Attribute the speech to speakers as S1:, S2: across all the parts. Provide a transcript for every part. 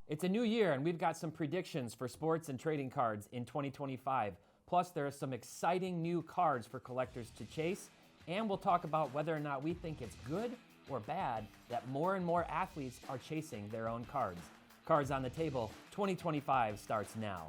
S1: It's a new year, and we've got some predictions for sports and trading cards in 2025. Plus, there are some exciting new cards for collectors to chase, and we'll talk about whether or not we think it's good or bad that more and more athletes are chasing their own cards. Cards on the Table 2025 starts now.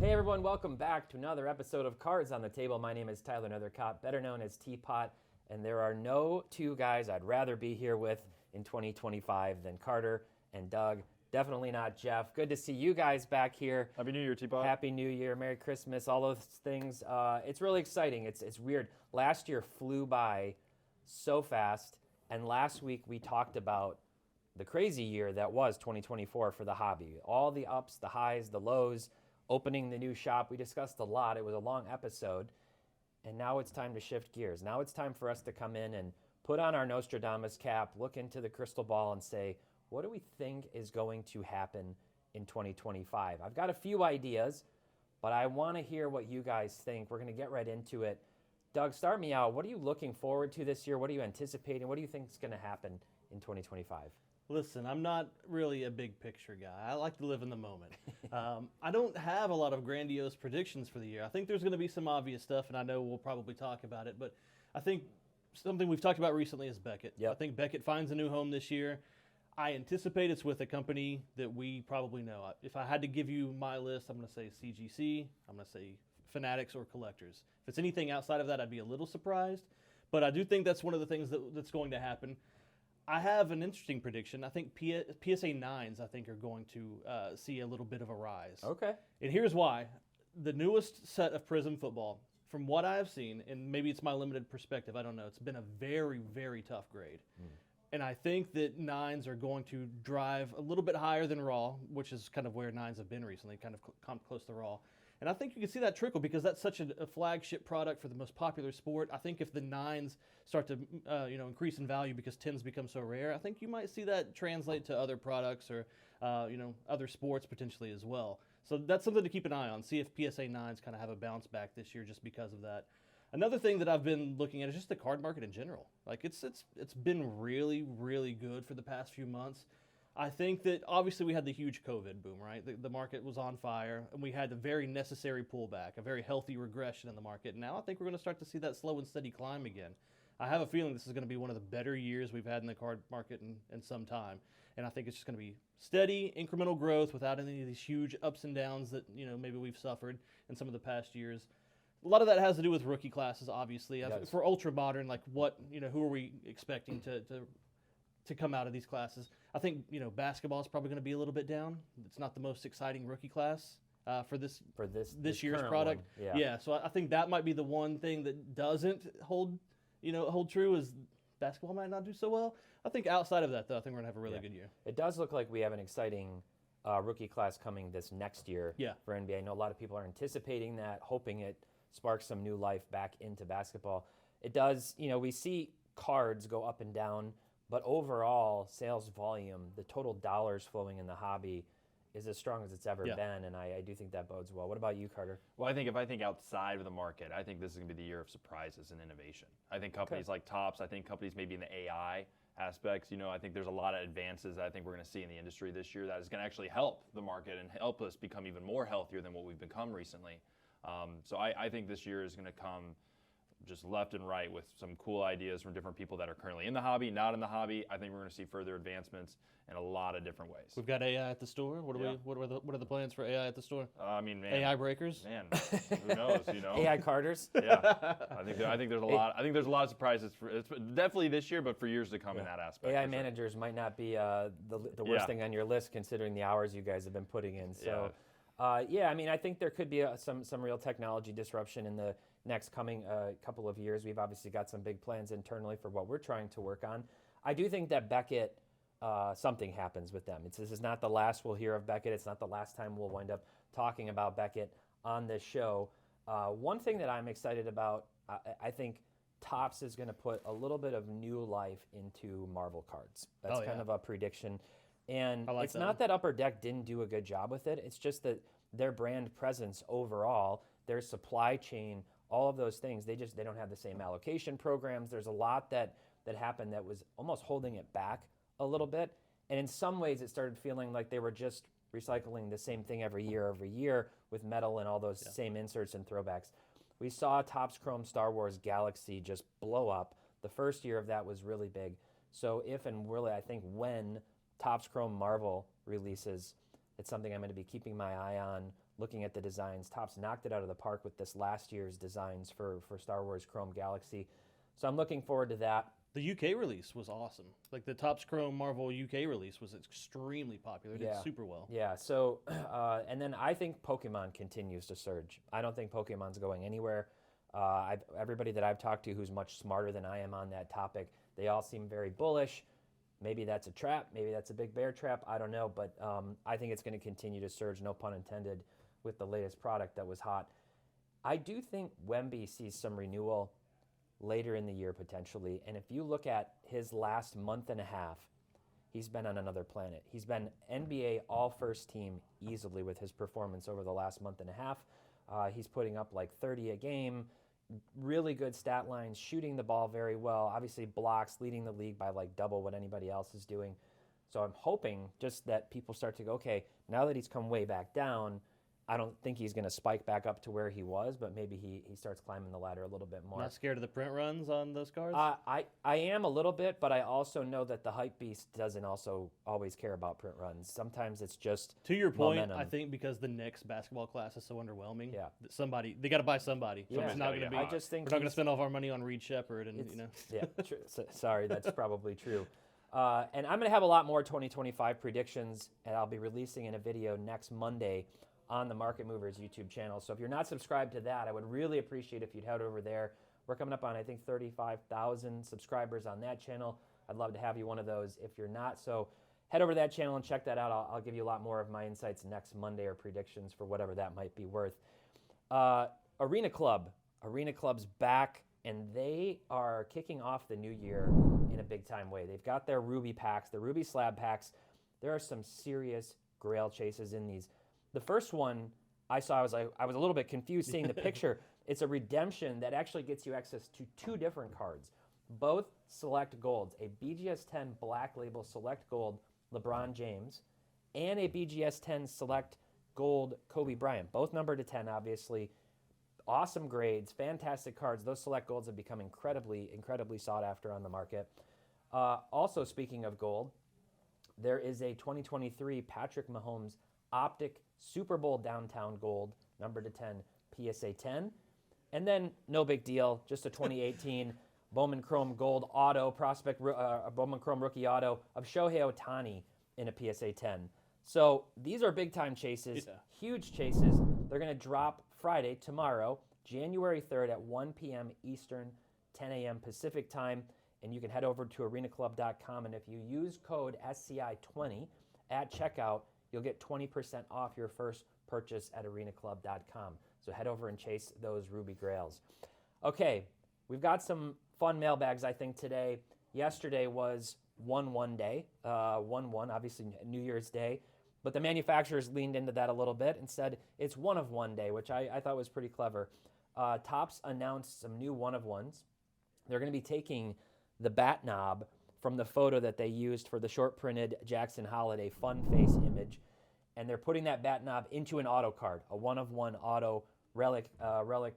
S1: Hey everyone, welcome back to another episode of Cards on the Table. My name is Tyler Nethercott, better known as Teapot, and there are no two guys I'd rather be here with in 2025 than Carter and Doug. Definitely not Jeff. Good to see you guys back here.
S2: Happy New Year, Teapot.
S1: Happy New Year, Merry Christmas, all those things. It's really exciting. It's weird. Last year flew by so fast, and last week we talked about the crazy year that was 2024 for the hobby. All the ups, the highs, the lows, opening the new shop. We discussed a lot. It was a long episode. And now it's time to shift gears. Now it's time for us to come in and put on our Nostradamus cap, look into the crystal ball and say, what do we think is going to happen in 2025? I've got a few ideas, but I want to hear what you guys think. We're going to get right into it. Doug, start me out. What are you looking forward to this year? What are you anticipating? What do you think is going to happen in 2025?
S3: Listen, I'm not really a big picture guy. I like to live in the moment. I don't have a lot of grandiose predictions for the year. I think there's going to be some obvious stuff, and I know we'll probably talk about it, but I think something we've talked about recently is Beckett.
S1: Yep.
S3: I think Beckett finds a new home this year. I anticipate it's with a company that we probably know. If I had to give you my list, I'm going to say CGC, I'm going to say Fanatics or Collectors. If it's anything outside of that, I'd be a little surprised, but I do think that's one of the things that's going to happen. I have an interesting prediction. I think PSA 9s, I think, are going to see a little bit of a rise.
S1: Okay.
S3: And here's why. The newest set of Prism football, from what I have seen, and maybe it's my limited perspective, I don't know, it's been a very, very tough grade. And I think that 9s are going to drive a little bit higher than Raw, which is kind of where 9s have been recently, kind of come close to Raw. And I think you can see that trickle because that's such a flagship product for the most popular sport. I think if the 9s start to increase in value because 10s become so rare, I think you might see that translate to other products or other sports potentially as well. So that's something to keep an eye on. See if PSA 9s kind of have a bounce back this year just because of that. Another thing that I've been looking at is just the card market in general. Like it's been really, really good for the past few months. I think that obviously we had the huge COVID boom, right? The market was on fire, and we had a very necessary pullback, a very healthy regression in the market. And now I think we're going to start to see that slow and steady climb again. I have a feeling this is going to be one of the better years we've had in the card market in some time. And I think it's just going to be steady, incremental growth without any of these huge ups and downs that maybe we've suffered in some of the past years. A lot of that has to do with rookie classes, obviously. For ultra modern, like who are we expecting to come out of these classes? I think basketball is probably going to be a little bit down. It's not the most exciting rookie class for this year's product.
S1: Yeah.
S3: So I think that might be the one thing that doesn't hold true is basketball might not do so well. I think outside of that, though, I think we're going to have a really good year.
S1: It does look like we have an exciting rookie class coming this next year for NBA. I know a lot of people are anticipating that, hoping it sparks some new life back into basketball. It does, we see cards go up and down, but overall sales volume, the total dollars flowing in the hobby is as strong as it's ever been, and I do think that bodes well. What about you, Carter?
S2: Well, if I think outside of the market, I think this is going to be the year of surprises and innovation. I think companies like Topps, I think companies maybe in the AI aspects, I think there's a lot of advances that I think we're going to see in the industry this year that is going to actually help the market and help us become even more healthier than what we've become recently. So I think this year is going to come just left and right with some cool ideas from different people that are currently in the hobby, not in the hobby. I think we're going to see further advancements in a lot of different ways.
S3: We've got AI at the store. What are the plans for AI at the store?
S2: Man,
S3: AI breakers.
S2: Man, who knows?
S1: AI Carters.
S2: Yeah, I think there's a lot. I think there's a lot of surprises for it's definitely this year, but for years to come in that aspect.
S1: AI managers might not be the worst thing on your list considering the hours you guys have been putting in. So. I think there could be some real technology disruption in the next coming couple of years. We've obviously got some big plans internally for what we're trying to work on. I do think that Beckett, something happens with them. This is not the last we'll hear of Beckett. It's not the last time we'll wind up talking about Beckett on this show. One thing that I'm excited about, I think Topps is going to put a little bit of new life into Marvel cards. That's kind of a prediction. And
S3: I like
S1: it's
S3: that
S1: not
S3: one.
S1: that Upper Deck didn't do a good job with it. It's just that their brand presence overall, their supply chain, all of those things, they don't have the same allocation programs. There's a lot that happened that was almost holding it back a little bit. And in some ways, it started feeling like they were just recycling the same thing every year with metal and all those same inserts and throwbacks. We saw Topps Chrome Star Wars Galaxy just blow up. The first year of that was really big. So if and really, I think when Topps Chrome Marvel releases, it's something I'm going to be keeping my eye on, looking at the designs. Topps knocked it out of the park with this last year's designs for Star Wars Chrome Galaxy. So I'm looking forward to that.
S3: The UK release was awesome. Like the Topps Chrome Marvel UK release was extremely popular. It did super well.
S1: Yeah, so, and then I think Pokemon continues to surge. I don't think Pokemon's going anywhere. Everybody that I've talked to who's much smarter than I am on that topic, they all seem very bullish. Maybe that's a trap. Maybe that's a big bear trap. I don't know, but I think it's going to continue to surge, no pun intended, with the latest product that was hot. I do think Wemby sees some renewal later in the year potentially. And if you look at his last month and a half, he's been on another planet. He's been NBA all-first team easily with his performance over the last month and a half. He's putting up like 30 a game, really good stat lines, shooting the ball very well, obviously blocks, leading the league by like double what anybody else is doing. So I'm hoping just that people start to go, okay, now that he's come way back down, I don't think he's going to spike back up to where he was, but maybe he starts climbing the ladder a little bit more.
S3: Not scared of the print runs on those cards?
S1: I am a little bit, but I also know that the hype beast doesn't also always care about print runs. Sometimes it's just
S3: to your point,
S1: momentum.
S3: I think because the next basketball class is so underwhelming,
S1: Yeah.
S3: that they got to buy somebody. So
S1: Yeah.
S3: it's not going to be.
S1: I just think
S3: we're not going to
S1: he's-
S3: spend all of our money on Reed Shepard, and
S1: Yeah, sorry, that's probably true. And I'm going to have a lot more 2025 predictions, and I'll be releasing in a video next Monday on the Market Movers YouTube channel. So if you're not subscribed to that, I would really appreciate if you'd head over there. We're coming up on, I think, 35,000 subscribers on that channel. I'd love to have you one of those if you're not. So head over to that channel and check that out. I'll give you a lot more of my insights next Monday or predictions for whatever that might be worth. Arena Club's back, and they are kicking off the new year in a big-time way. They've got their Ruby packs, the Ruby slab packs. There are some serious grail chases in these. The first one I saw, I was a little bit confused seeing the picture. It's a redemption that actually gets you access to two different cards, both select golds, a BGS 10 Black Label Select Gold LeBron James and a BGS 10 Select Gold Kobe Bryant, both numbered to 10, obviously. Awesome grades, fantastic cards. Those Select Golds have become incredibly, incredibly sought after on the market. Also, speaking of gold, there is a 2023 Patrick Mahomes Optic Super Bowl Downtown Gold, number to 10, PSA 10. And then, no big deal, just a 2018 Bowman Chrome Gold Auto, Bowman Chrome Rookie Auto of Shohei Ohtani in a PSA 10. So these are big-time chases, huge chases. They're going to drop Friday, tomorrow, January 3rd at 1 p.m. Eastern, 10 a.m. Pacific time. And you can head over to arenaclub.com. And if you use code SCI20 at checkout, you'll get 20% off your first purchase at arenaclub.com. So head over and chase those Ruby Grails. Okay, we've got some fun mailbags, I think, today. Yesterday was 1-1 day, 1-1, obviously New Year's Day. But the manufacturers leaned into that a little bit and said it's 1-of-1 day, which I thought was pretty clever. Topps announced some new 1-of-1s. They're going to be taking the bat knob from the photo that they used for the short printed Jackson Holiday fun face image, and they're putting that bat knob into an auto card, a 1-of-1 auto relic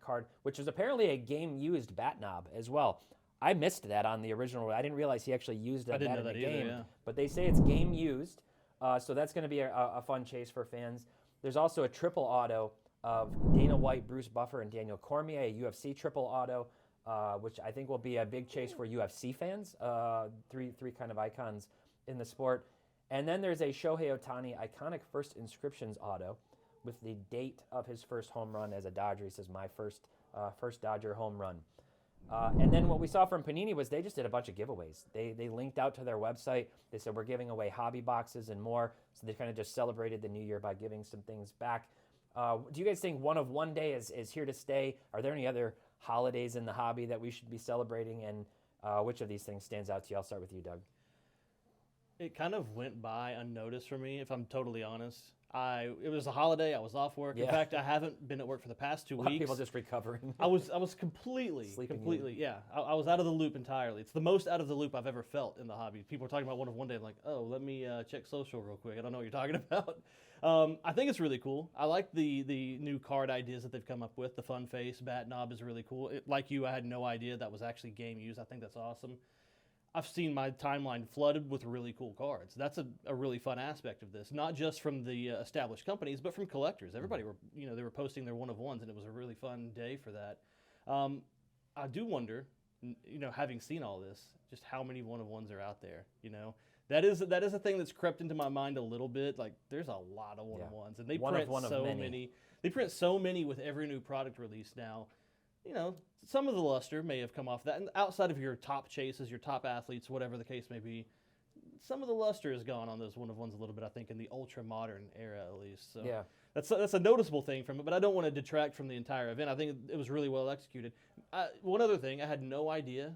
S1: card, which is apparently a game-used bat knob as well. I missed that on the original. I didn't realize he actually used that in the game, but they say it's game-used, so that's going to be a fun chase for fans. There's also a triple auto of Dana White, Bruce Buffer, and Daniel Cormier, a UFC triple auto, which I think will be a big chase for UFC fans, three kind of icons in the sport. And then there's a Shohei Ohtani iconic first inscriptions auto with the date of his first home run as a Dodger. He says, my first Dodger home run. And then what we saw from Panini was they just did a bunch of giveaways. They linked out to their website. They said, we're giving away hobby boxes and more. So they kind of just celebrated the new year by giving some things back. Do you guys think 1-of-1 day is here to stay? Are there any other holidays in the hobby that we should be celebrating? And which of these things stands out to you? I'll start with you, Doug.
S3: It kind of went by unnoticed for me, if I'm totally honest. It was a holiday. I was off work. In
S1: Yeah.
S3: fact, I haven't been at work for the past 2
S1: A lot of
S3: weeks.
S1: people just recovering.
S3: I was completely,
S1: Sleeping in.
S3: I was out of the loop entirely. It's the most out of the loop I've ever felt in the hobby. People are talking about one day. I'm like, oh, let me check social real quick. I don't know what you're talking about. I think it's really cool. I like the new card ideas that they've come up with. The fun face bat knob is really cool. Like you, I had no idea that was actually game used. I think that's awesome. I've seen my timeline flooded with really cool cards. That's a really fun aspect of this, not just from the established companies, but from collectors. Everybody were, they were posting their one-of-ones, and it was a really fun day for that. I do wonder, having seen all this, just how many one-of-ones are out there. That is a thing that's crept into my mind a little bit. Like, there's a lot of one-of-ones, and they print so many. They print so many with every new product release now. Some of the luster may have come off that, and outside of your top chases, your top athletes, whatever the case may be, some of the luster has gone on those one-of-ones a little bit, I think, in the ultra-modern era at least. So
S1: Yeah.
S3: that's a noticeable thing from it, but I don't want to detract from the entire event. I think it was really well executed. One other thing, I had no idea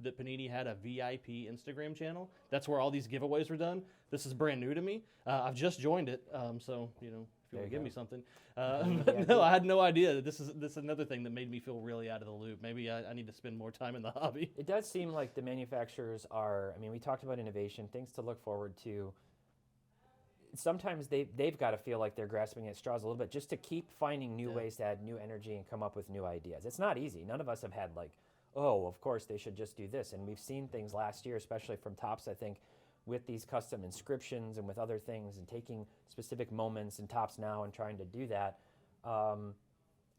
S3: that Panini had a VIP Instagram channel. That's where all these giveaways were done. This is brand new to me. I've just joined it, so if you want to give me something. But no, I had no idea that this is another thing that made me feel really out of the loop. Maybe I need to spend more time in the hobby.
S1: It does seem like the manufacturers are, we talked about innovation, things to look forward to. Sometimes they've got to feel like they're grasping at straws a little bit just to keep finding new ways to add new energy and come up with new ideas. It's not easy. None of us have had oh, of course they should just do this. And we've seen things last year, especially from Topps, I think, with these custom inscriptions and with other things and taking specific moments in Topps now and trying to do that.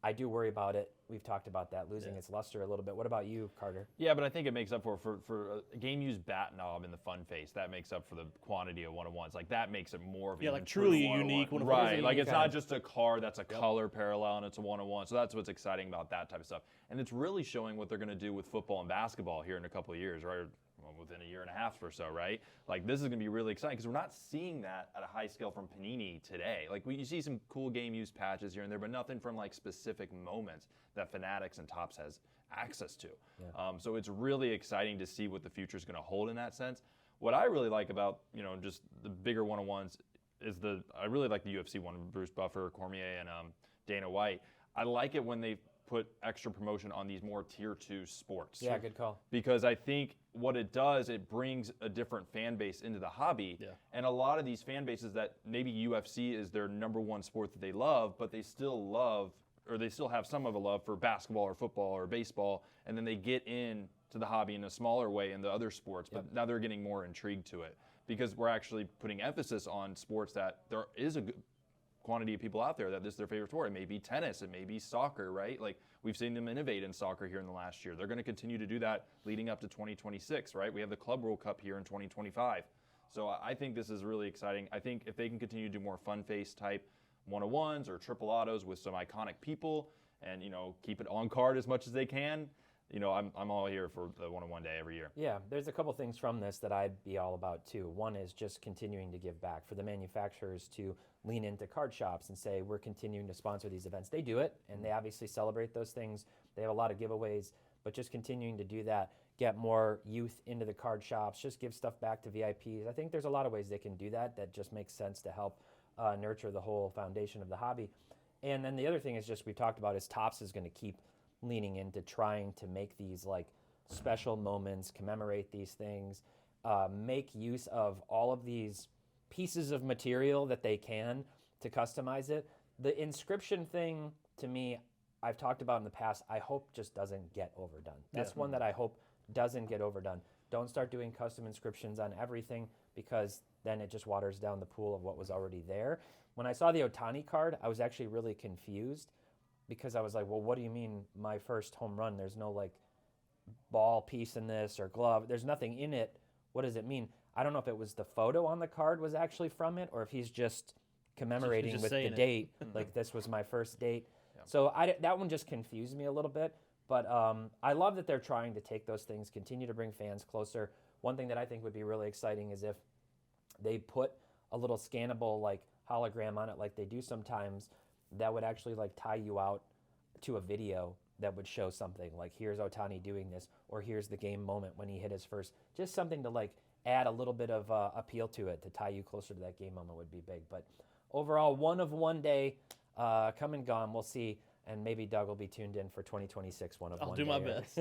S1: I do worry about it. We've talked about that, losing its luster a little bit. What about you, Carter?
S2: Yeah, but I think it makes up for a game-used bat knob in the fun face. That makes up for the quantity of one-of-ones. Like, that makes it more of a
S3: truly unique
S2: one-of-one.
S3: one-of-one.
S2: Right, like it's not just a card that's a color parallel and it's a one-of-one. So that's what's exciting about that type of stuff. And it's really showing what they're going to do with football and basketball here in a couple of years, right? Well, within a year and a half or so, right? Like, this is going to be really exciting because we're not seeing that at a high scale from Panini today. Like, you see some cool game-used patches here and there, but nothing from specific moments that Fanatics and Topps has access to. Yeah. So it's really exciting to see what the future is going to hold in that sense. What I really like about just the bigger one-on-ones is I really like the UFC one, Bruce Buffer, Cormier, and Dana White. I like it when they put extra promotion on these more tier 2 sports.
S1: Yeah, good call.
S2: Because I think what it does, it brings a different fan base into the hobby. Yeah. And a lot of these fan bases that maybe UFC is their number one sport that they love, but they still love, or they still have some of a love for basketball or football or baseball, and then they get in to the hobby in a smaller way in the other sports, but now they're getting more intrigued to it because we're actually putting emphasis on sports that there is a good quantity of people out there that this is their favorite sport. It may be tennis, it may be soccer, right? Like, we've seen them innovate in soccer here in the last year. They're going to continue to do that leading up to 2026, right? We have the Club World Cup here in 2025. So I think this is really exciting. I think if they can continue to do more fun face type one-of-ones or triple autos with some iconic people and, keep it on card as much as they can, I'm all here for the one-on-one day every year.
S1: Yeah, there's a couple things from this that I'd be all about too. One is just continuing to give back, for the manufacturers to lean into card shops and say, we're continuing to sponsor these events. They do it, and they obviously celebrate those things. They have a lot of giveaways, but just continuing to do that, get more youth into the card shops, just give stuff back to VIPs. I think there's a lot of ways they can do that just makes sense to help nurture the whole foundation of the hobby. And then the other thing is just we've talked about is Topps is going to keep leaning into trying to make these special moments, commemorate these things, make use of all of these pieces of material that they can to customize it. The inscription thing, to me, I've talked about in the past, I hope just doesn't get overdone. That's one that I hope doesn't get overdone. Don't start doing custom inscriptions on everything because then it just waters down the pool of what was already there. When I saw the Ohtani card, I was actually really confused because I was like, well, what do you mean my first home run? There's no ball piece in this or glove. There's nothing in it. What does it mean? I don't know if it was the photo on the card was actually from it or if he's just commemorating with the date, like this was my first date. Yeah. So that one just confused me a little bit. But I love that they're trying to take those things, continue to bring fans closer. One thing that I think would be really exciting is if they put a little scannable hologram on it like they do sometimes, that would actually tie you out to a video that would show something like here's Ohtani doing this or here's the game moment when he hit his first, just something to add a little bit of appeal to it to tie you closer to that game moment would be big. But overall, one of one day, come and gone. We'll see. And maybe Doug will be tuned in for 2026 one of
S3: I'll
S1: one
S3: do
S1: day.
S3: my best.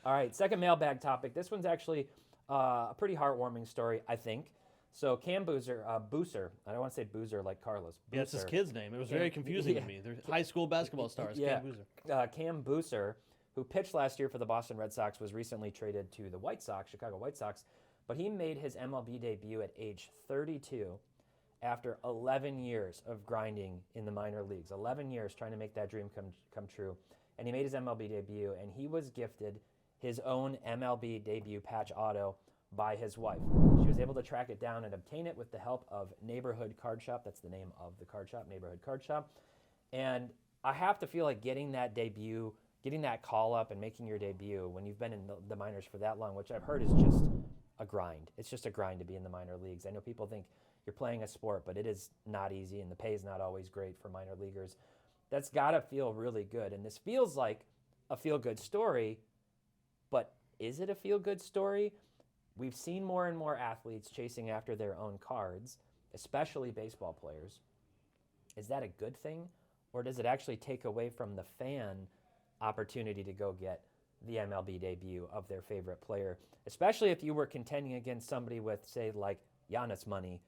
S1: All right, second mailbag topic. This one's actually a pretty heartwarming story, I think. So Cam Boozer, I don't want to say Boozer like Carlos.
S3: Yeah, it's his
S1: Boozer.
S3: kid's name. It was very confusing to me. They're high school basketball stars,
S1: Yeah.
S3: Cam Boozer.
S1: Cam Boozer, who pitched last year for the Boston Red Sox, was recently traded to the White Sox, Chicago White Sox, but he made his MLB debut at age 32 after 11 years of grinding in the minor leagues, 11 years trying to make that dream come true. And he made his MLB debut, and he was gifted his own MLB debut patch auto by his wife. She was able to track it down and obtain it with the help of Neighborhood Card Shop. That's the name of the card shop, Neighborhood Card Shop. And I have to feel like getting that debut, getting that call up and making your debut when you've been in the minors for that long, which I've heard is just a grind. It's just a grind to be in the minor leagues. I know people think you're playing a sport, but it is not easy, and the pay is not always great for minor leaguers. That's got to feel really good. And this feels like a feel-good story, but is it a feel-good story? We've seen more and more athletes chasing after their own cards, especially baseball players. Is that a good thing, or does it actually take away from the fan opportunity to go get the MLB debut of their favorite player, especially if you were contending against somebody with, say, like Giannis money,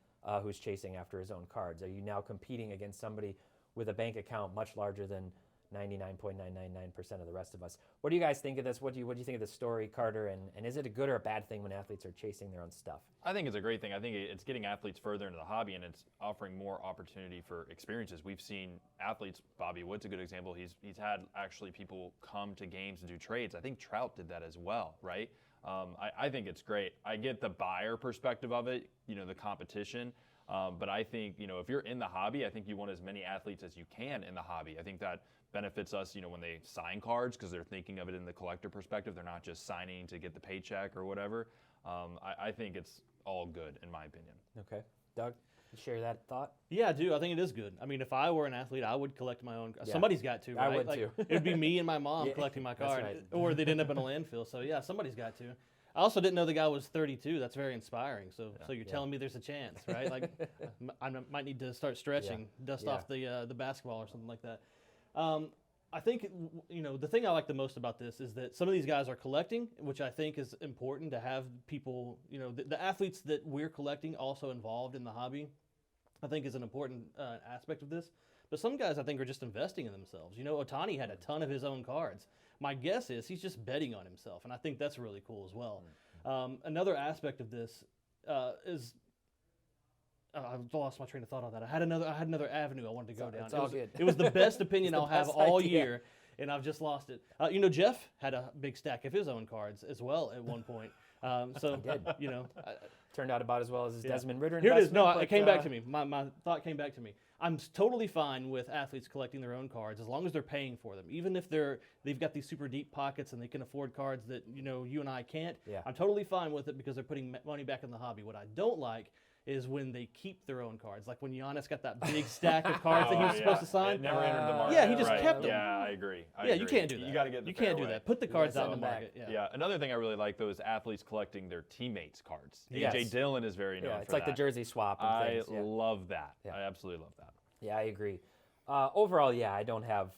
S1: who's chasing after his own cards? Are you now competing against somebody with a bank account much larger than 99.999% of the rest of us? What do you guys think of this? What do you think of this story, Carter? And is it a good or a bad thing when athletes are chasing their own stuff?
S2: I think it's a great thing. I think it's getting athletes further into the hobby, and it's offering more opportunity for experiences. We've seen athletes, Bobby Wood's a good example. He's had actually people come to games and do trades. I think Trout did that as well, right? I think it's great. I get the buyer perspective of it, the competition. But I think, if you're in the hobby, I think you want as many athletes as you can in the hobby. I think that benefits us, when they sign cards, because they're thinking of it in the collector perspective. They're not just signing to get the paycheck or whatever. I think it's all good, in my opinion.
S1: Okay. Doug, you share that thought?
S3: Yeah, I do. I think it is good. I mean, if I were an athlete, I would collect my own.
S1: Yeah.
S3: Somebody's got to, right?
S1: I would too.
S3: It would be me and my mom
S1: Yeah,
S3: collecting my
S1: that's
S3: card,
S1: right.
S3: or they'd end up in a landfill. So yeah, somebody's got to. I also didn't know the guy was 32. That's very inspiring. So you're telling me there's a chance, right? Like I might need to start stretching, dust off the basketball or something like that. I think the thing I like the most about this is that some of these guys are collecting, which I think is important to have people. The athletes that we're collecting also involved in the hobby, I think is an important aspect of this. But some guys I think are just investing in themselves. Ohtani had a ton of his own cards. My guess is he's just betting on himself, and I think that's really cool as well. Another aspect of this is I've lost my train of thought on that. I had another avenue I wanted to go down.
S1: It's all good.
S3: It was the best opinion
S1: It's the
S3: I'll have
S1: best
S3: all
S1: idea.
S3: year, and I've just lost it. Jeff had a big stack of his own cards as well at one point. So
S1: He did. Turned out about as well as his Desmond Ritter
S3: Here it is.
S1: investment.
S3: No,
S1: but,
S3: it came back to me. My thought came back to me. I'm totally fine with athletes collecting their own cards as long as they're paying for them. Even if they've got these super deep pockets and they can afford cards that you and I can't.
S1: Yeah.
S3: I'm totally fine with it because they're putting money back in the hobby. What I don't like is when they keep their own cards. Like when Giannis got that big stack of cards that he was supposed to sign.
S2: It never entered the market.
S3: Yeah, he just
S2: right.
S3: kept them.
S2: Yeah, I agree.
S3: You can't do that.
S2: You got to get the
S3: You can't do
S2: fairway.
S3: that. Put the cards
S1: set
S3: out in the
S1: them
S3: market.
S1: back.
S3: Yeah.
S2: Another thing I really like, though, is athletes collecting their teammates' cards.
S1: Yes.
S2: AJ Dillon is very known
S1: Yeah,
S2: for
S1: it's like
S2: that.
S1: the jersey swap and
S2: I
S1: things. Yeah.
S2: love that.
S1: Yeah.
S2: I absolutely love that.
S1: Yeah, I agree. Overall, I don't have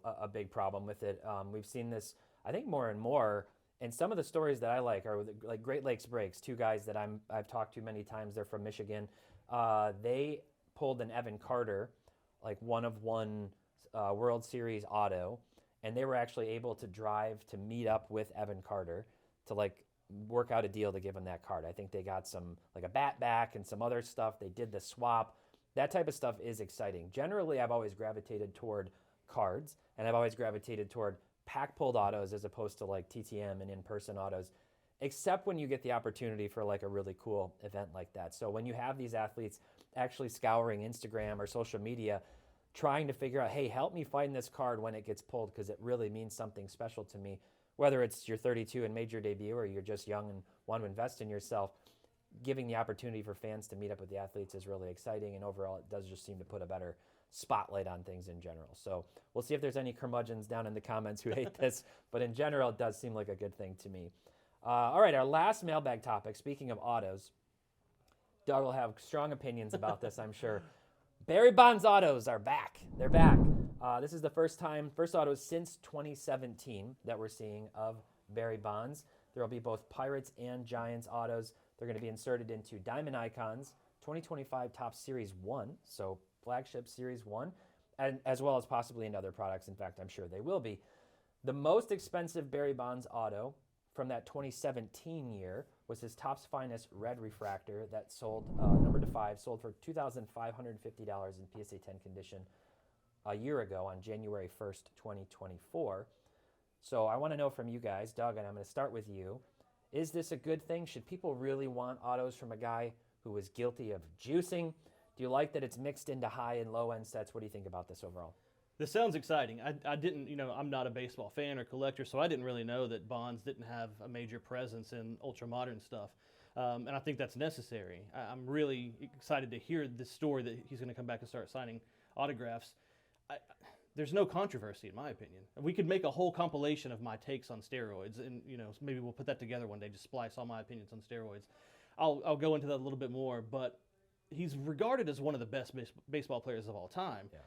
S1: a big problem with it. We've seen this, I think, more and more. And some of the stories that I like are like Great Lakes Breaks. Two guys that I've talked to many times. They're from Michigan. They pulled an Evan Carter, like one of one World Series auto, and they were actually able to drive to meet up with Evan Carter to like work out a deal to give him that card. I think they got some like a bat back and some other stuff. They did the swap. That type of stuff is exciting. Generally, I've always gravitated toward cards, and I've always gravitated toward pack-pulled autos as opposed to like TTM and in-person autos, except when you get the opportunity for like a really cool event like that. So when you have these athletes actually scouring Instagram or social media, trying to figure out, hey, help me find this card when it gets pulled because it really means something special to me, whether it's you're 32 and made your debut or you're just young and want to invest in yourself, giving the opportunity for fans to meet up with the athletes is really exciting, and overall it does just seem to put a better spotlight on things in general. So we'll see if there's any curmudgeons down in the comments who hate this, but in general it does seem like a good thing to me. All right, our last mailbag topic, speaking of autos. Doug will have strong opinions about this, I'm sure. Barry Bonds autos are back. They're back. This is the first autos since 2017 that we're seeing of Barry Bonds. There will be both Pirates and Giants autos. They're going to be inserted into Diamond Icons, 2025 Topps Series 1, so flagship Series 1, and as well as possibly in other products. In fact, I'm sure they will be. The most expensive Barry Bonds auto from that 2017 year was his Topps Finest Red Refractor that sold, number to 5, sold for $2,550 in PSA 10 condition a year ago on January 1st, 2024. So I want to know from you guys, Doug, and I'm going to start with you. Is this a good thing? Should people really want autos from a guy who was guilty of juicing? Do you like that it's mixed into high and low end sets? What do you think about this overall?
S3: This sounds exciting. I didn't, I'm not a baseball fan or collector, so I didn't really know that Bonds didn't have a major presence in ultra-modern stuff. And I think that's necessary. I'm really excited to hear this story that he's going to come back and start signing autographs. There's no controversy, in my opinion. We could make a whole compilation of my takes on steroids, and maybe we'll put that together one day, just splice all my opinions on steroids. I'll go into that a little bit more, but he's regarded as one of the best baseball players of all time.
S1: Yeah.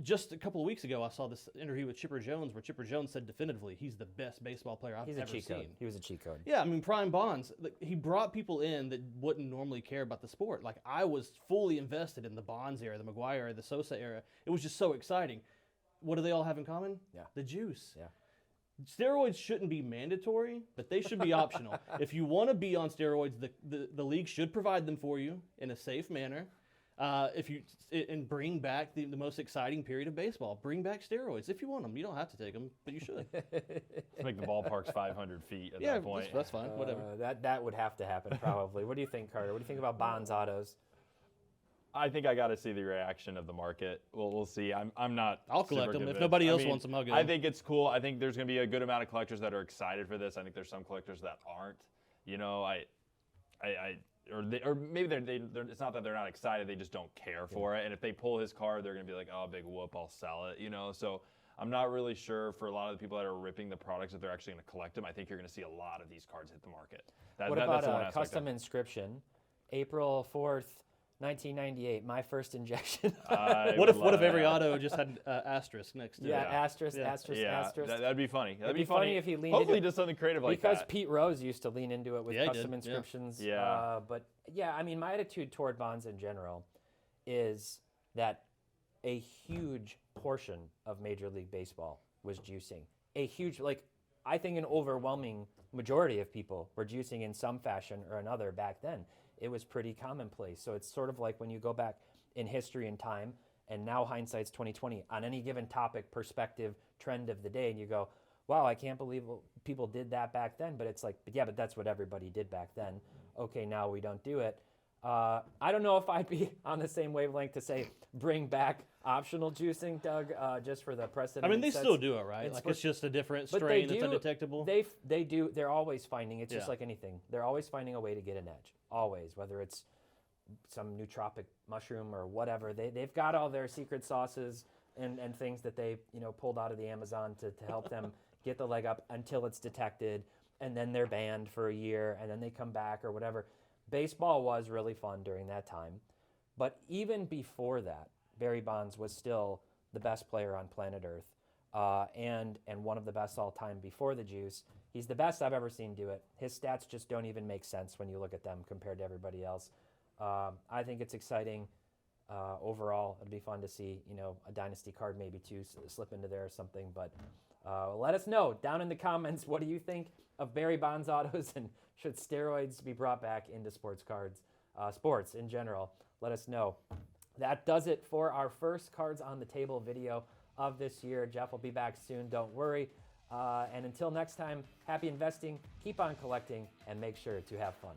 S3: Just a couple of weeks ago, I saw this interview with Chipper Jones where Chipper Jones said definitively he's the best baseball player I've ever seen.
S1: He was a cheat code.
S3: Yeah, I mean, Prime Bonds, he brought people in that wouldn't normally care about the sport. Like, I was fully invested in the Bonds era, the McGwire era, the Sosa era. It was just so exciting. What do they all have in common?
S1: Yeah.
S3: The juice.
S1: Yeah.
S3: Steroids shouldn't be mandatory, but they should be optional. If you want to be on steroids, the league should provide them for you in a safe manner. And bring back the most exciting period of baseball. Bring back steroids if you want them. You don't have to take them, but you should.
S2: Let's make the ballparks 500 feet at that point.
S3: That's fine. Whatever.
S1: That would have to happen probably. What do you think, Carter? What do you think about Bonds autos?
S2: I think I got to see the reaction of the market. We'll see. I'm not.
S3: I'll collect them.
S2: convinced.
S3: If nobody else wants them, I'll get them.
S2: I think it's cool. I think there's going to be a good amount of collectors that are excited for this. I think there's some collectors that aren't. Or maybe they're it's not that they're not excited, they just don't care for it. And if they pull his card, they're going to be like, oh, big whoop, I'll sell it, So I'm not really sure for a lot of the people that are ripping the products that they're actually going to collect them. I think you're going to see a lot of these cards hit the market.
S1: What about a custom inscription? April 4th, 1998, my first injection.
S3: What if every auto just had asterisk next to it?
S1: Asterisk.
S2: That'd be funny.
S1: It'd be funny if he leaned
S2: Hopefully
S1: into
S2: does something creative like that.
S1: Because Pete Rose used to lean into it with custom inscriptions.
S2: Yeah.
S1: But yeah, I mean, my attitude toward Bonds in general is that a huge portion of Major League Baseball was juicing. I think an overwhelming majority of people were juicing in some fashion or another back then. It was pretty commonplace. So it's sort of like when you go back in history and time, and now hindsight's 2020 on any given topic, perspective, trend of the day, and you go, wow, I can't believe people did that back then. But it's like, but that's what everybody did back then. Okay, now we don't do it. I don't know if I'd be on the same wavelength to say bring back optional juicing, Doug, just for the precedent.
S3: I mean, they still do it, right? It's just a different strain that's undetectable.
S1: They do. They're always finding. It's just like anything. They're always finding a way to get an edge. Always, whether it's some nootropic mushroom or whatever. They've got all their secret sauces and things that they pulled out of the Amazon to help them get the leg up until it's detected, and then they're banned for a year, and then they come back or whatever. Baseball was really fun during that time. But even before that, Barry Bonds was still the best player on planet Earth and one of the best all time before the juice. He's the best I've ever seen do it. His stats just don't even make sense when you look at them compared to everybody else. I think it's exciting. Overall, it'd be fun to see, a dynasty card maybe too slip into there or something. But let us know down in the comments, what do you think of Barry Bonds autos, and should steroids be brought back into sports cards, sports in general? Let us know. That does it for our first Cards on the Table video of this year. Jeff will be back soon, don't worry. And until next time, happy investing, keep on collecting, and make sure to have fun.